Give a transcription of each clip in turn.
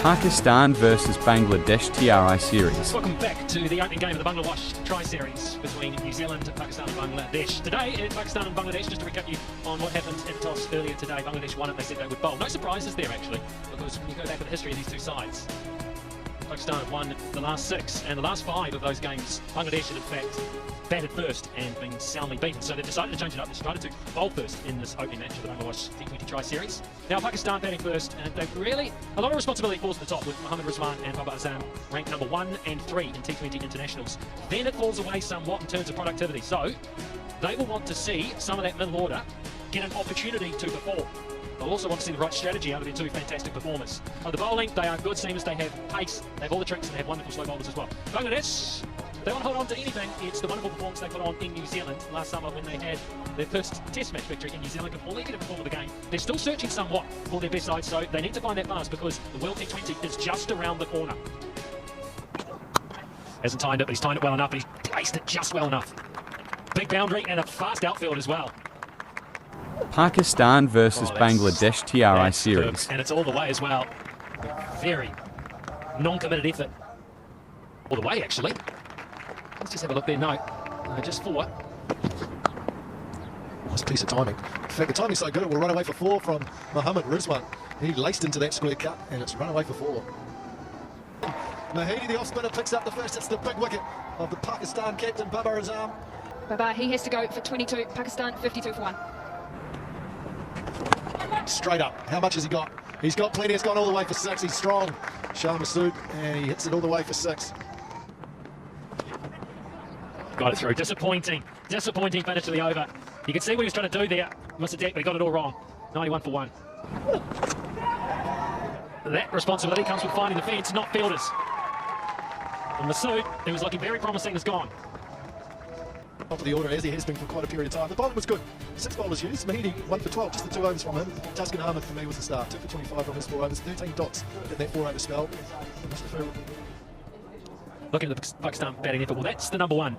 Pakistan versus Bangladesh TRI series. Welcome back to the opening game of the Bangladesh tri-series between New Zealand, Pakistan and Bangladesh. Today in Pakistan and Bangladesh, just to recap you on what happened in the toss earlier today, Bangladesh won it, they said they would bowl. No surprises there actually, because when you go back to the history of these two sides, Pakistan have won the last 6 and the last 5 of those games, Bangladesh had in fact batted first and been soundly beaten. So they've decided to change it up. They decided to bowl first in this opening match of the Bangladesh T20 tri-series. Now Pakistan batting first, and they've really, a lot of responsibility falls at the top with Mohammad Rizwan and Babar Azam ranked number 1 and 3 in T20 internationals. Then it falls away somewhat in terms of productivity. So they will want to see some of that middle order get an opportunity to perform. They'll also want to see the right strategy out of their two fantastic performers. The bowling, they are good seamers, they have pace, they have all the tricks, and they have wonderful slow bowlers as well. Bangladesh, they want to hold on to anything. It's the wonderful performance they put on in New Zealand last summer when they had their first test match victory in New Zealand before they could have performed the game. They're still searching somewhat for their best side, so they need to find that balance because the World T20 is just around the corner. Hasn't timed it, but he's timed it well enough, but he's placed it just well enough. Big boundary and a fast outfield as well. Pakistan versus Bangladesh TRI series. And it's all the way as well. Very non-committed effort. All the way actually. Let's just have a look there. No, just 4. Nice piece of timing. In fact, the timing's so good it will run away for 4 from Mohammad Rizwan. He laced into that square cut and it's run away for 4. Mahidi, the off-spinner, picks up the first. It's the big wicket of the Pakistan captain, Babar Azam. Babar, he has to go for 22. Pakistan 52 for 1. Straight up. How much has he got? He's got plenty. It's gone all the way for 6. He's strong. Shah Massoud, and he hits it all the way for 6. Got it through. Disappointing finish to the over. You can see what he was trying to do there. Missed a deck, but he got it all wrong. 91 for 1. That responsibility comes with finding the fence, not fielders. And Massoud, who was looking very promising, is gone. Top of the order as he has been for quite a period of time. The bowling was good. 6 bowlers used. Mahidi 1 for 12, just the 2 overs from him. Tuscan Ahmed for me was the star. 2 for 25 from his 4 overs. 13 dots in that 4 over spell. Looking at the Pakistan batting effort, well that's the number 1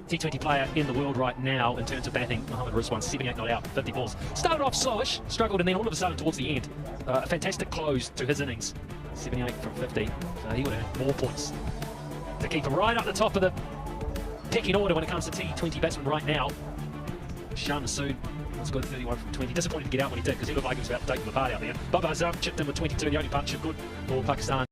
T20 player in the world right now in terms of batting. Mohammad Rizwan, 78 not out, 50 balls. Started off slowish, struggled, and then all of a sudden towards the end, a fantastic close to his innings. 78 from 50, so he would have more points to keep him right up the top of the pecking order when it comes to T20 batsmen right now. Shah Massoud has got 31 from 20. Disappointed to get out when he did because he looked like he was about to take them apart out there. Babar Azam chipped in with 22, the only partnership good for Pakistan.